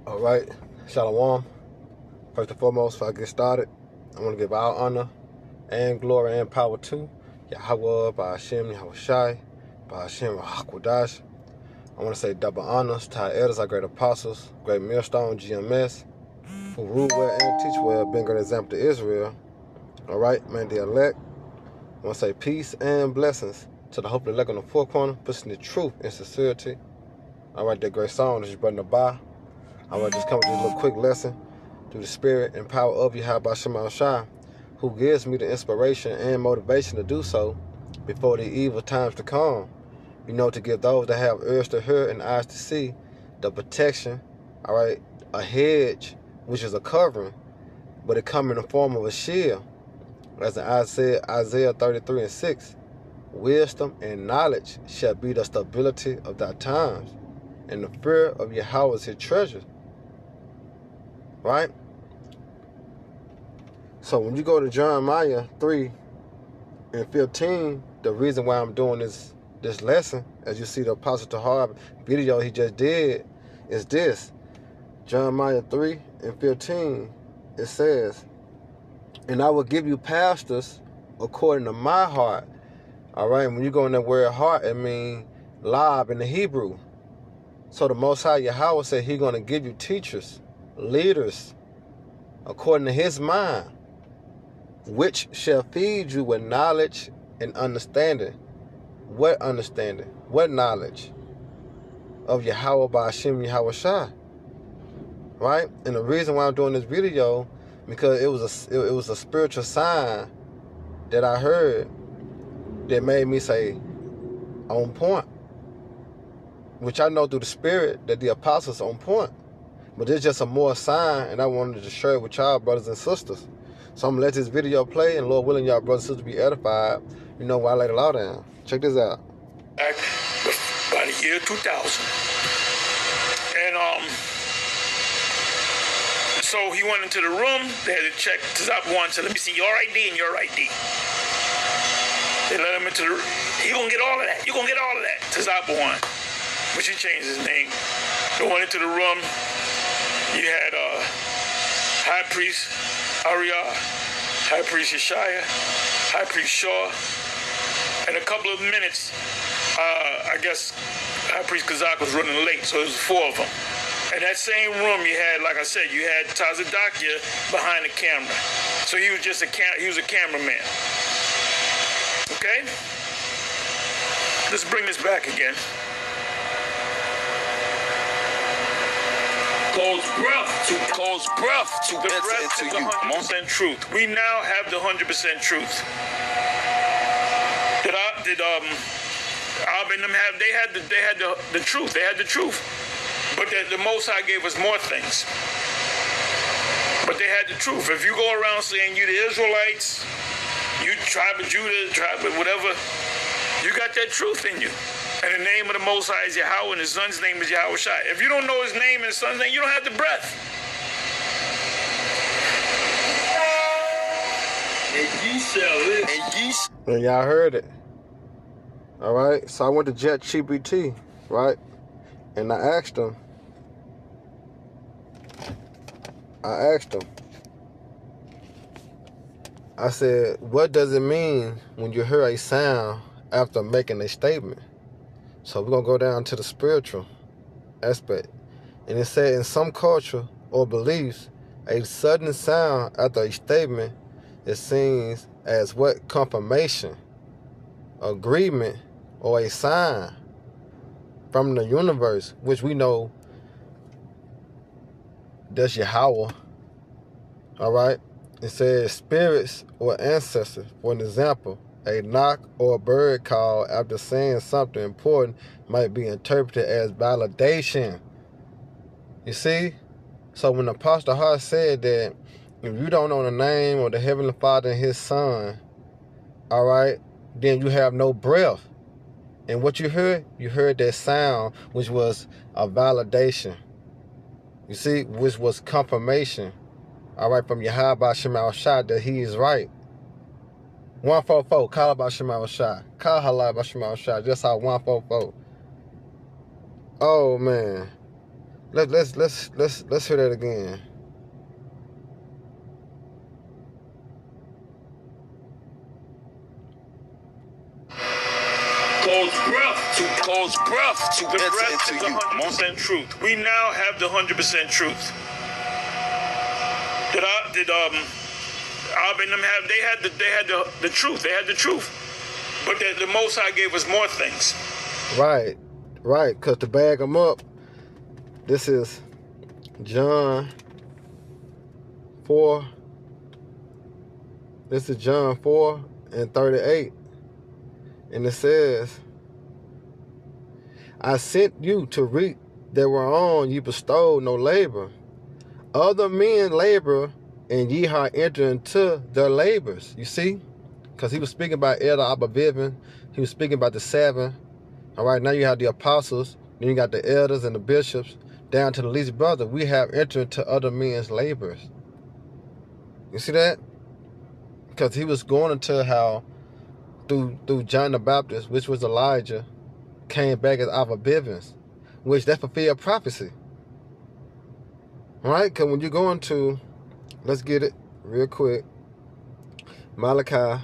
All right, Shalom. First and foremost, before I get started, I want to give all honor and glory and power to Yahweh, by Hashem, Yahweh Shai, by Hashem, Hakwadash. I want to say double honors to our elders, our great apostles, great millstone, GMS, who rule well and teach well, being a great example to Israel. All right, man, the elect. I want to say peace and blessings to the hope of the elect on the four corner, pushing the truth and sincerity. All right, that great song that you brought in the bar. I want to just come with this little quick lesson through the spirit and power of Yahweh Shema Shai, who gives me the inspiration and motivation to do so before the evil times to come. You know, to give those that have ears to hear and eyes to see the protection, all right, a hedge, which is a covering, but it comes in the form of a shield. As in Isaiah 33:6, wisdom and knowledge shall be the stability of thy times, and the fear of Yahweh is his treasure. Right? So when you go to Jeremiah 3:15, the reason why I'm doing this lesson, as you see the Apostle Tahar video he just did, is this. Jeremiah 3:15, it says, and I will give you pastors according to my heart. All right, when you go in that word heart, it means lab in the Hebrew. So the Most High Yahweh said he's going to give you teachers, leaders, according to his mind, which shall feed you with knowledge and understanding. What understanding? What knowledge? Of Yahweh by Hashem Yahweh Shai. Right? And the reason why I'm doing this video, because it was a spiritual sign that I heard that made me say, on point. Which I know through the spirit that the apostles are on point. But it's just a more sign, and I wanted to share it with y'all, brothers and sisters. So I'm going to let this video play, and Lord willing, y'all brothers and sisters be edified, you know, while I lay the law down. Check this out. Back by the year 2000. And so he went into the room. They had to check Tazap one, said, let me see your ID and your ID. They let him into the room. You're going to get all of that. You're going to get all of that. Tazap one. But she changed his name. They went into the room. You had High Priest Ariah, High Priest Yeshaya, High Priest Shaw. In a couple of minutes, I guess High Priest Kazak was running late, so it was four of them. In that same room, you had, like I said, you had Tazadakia behind the camera. So he was just a cameraman. Okay? Let's bring this back again. Close breath to enter into you. 100% truth. We now have the 100% truth. Did Ab and them have? They had the truth. They had the truth. But the Most High gave us more things. But they had the truth. If you go around saying you the Israelites, you tribe of Judah, tribe of whatever, you got that truth in you. And the name of the Most High is Yahweh, and his son's name is Yahweh Shai. If you don't know his name and his son's name, you don't have the breath. And ye shall live. And y'all heard it. All right. So I went to ChatGPT, right? And I asked him. I said, what does it mean when you hear a sound after making a statement? So we're going to go down to the spiritual aspect. And it said in some culture or beliefs, a sudden sound after a statement is seen as what? Confirmation, agreement, or a sign from the universe, which we know that's Yahweh. All right? It says spirits or ancestors. For an example, a knock or a bird call after saying something important might be interpreted as validation. You see? So when the Apostle Hart said that if you don't know the name of the Heavenly Father and his Son, all right, then you have no breath. And what you heard that sound, which was a validation. You see, which was confirmation. All right, from Yahweh Shema Shai that he is right. 144, call about Shema Shai. Call halal Shema Shai. Just how 144. Oh man. Let's hear that again. Cole's breath to the rest is 100% truth. We now have the 100% truth. Did Ab and them have? They had the truth. They had the truth, but the Most High gave us more things. Right. Because to bag them up, this is John 4. This is John 4 and 38. And it says, I sent you to reap that whereon you bestowed no labor. Other men labor, and ye are entered into their labors. You see? Because he was speaking about Elder Abba Bivin. He was speaking about the 7. All right, now you have the apostles. Then you got the elders and the bishops. Down to the least brother. We have entered into other men's labors. You see that? Because he was going into how through John the Baptist, which was Elijah, came back as Abba Bivens, which that fulfilled prophecy. All right? Because when you go into, let's get it real quick, Malachi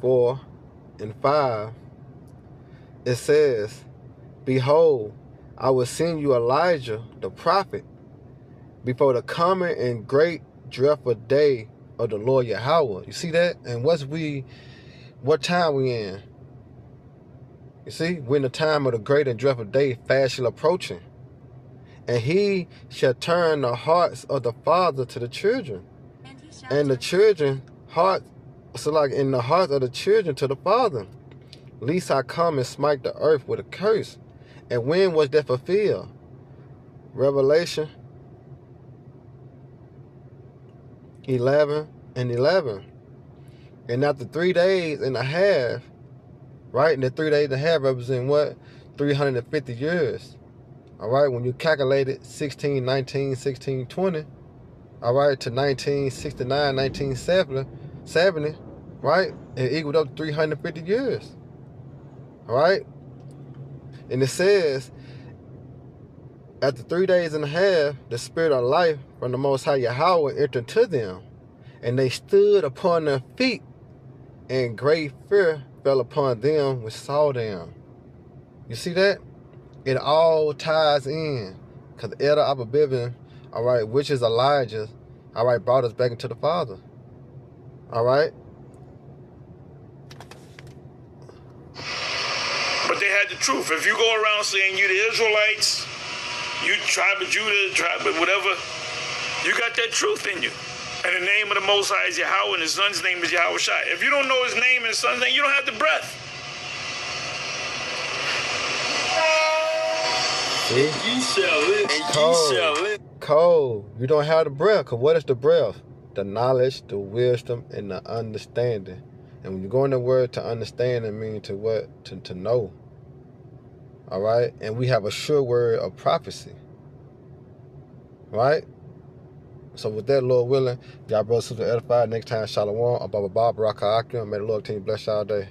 4 and 5, it says, behold, I will send you Elijah, the prophet, before the coming and great dreadful day of the Lord Yahweh. You see that? And what time we in? You see? We're in the time of the great and dreadful day, fast shall approaching. And he shall turn the hearts of the father to the children. And the children heart, so like in the hearts of the children to the father. Lest I come and smite the earth with a curse. And when was that fulfilled? Revelation 11 and 11. And after 3 days and a half, right? And the 3 days and a half represent what? 350 years. All right, when you calculate it, 1619, 1620, all right, to 1969, 1970, right? It equaled up to 350 years. All right? And it says, after 3 days and a half, the spirit of life from the Most High Yahweh entered to them, and they stood upon their feet, and great fear fell upon them which saw them. You see that? It all ties in, because Elder Abba Bivin, all right, which is Elijah, all right, brought us back into the Father. All right? But they had the truth. If you go around saying you the Israelites, you tribe of Judah, tribe of whatever, you got that truth in you. And the name of the Most High is Yahweh, and his son's name is Yahweh Shai. If you don't know his name and his son's name, you don't have the breath. See? Ye shall live. Cold. Ye shall live. Cold. You don't have the breath. Because what is the breath? The knowledge, the wisdom, and the understanding. And when you go in the word to understand, it means to what? To know. All right? And we have a sure word of prophecy. Right? So with that, Lord willing, y'all brothers and sisters edified. Next time, Shalom. Abba Baraka Akim. May the Lord continue to bless y'all day.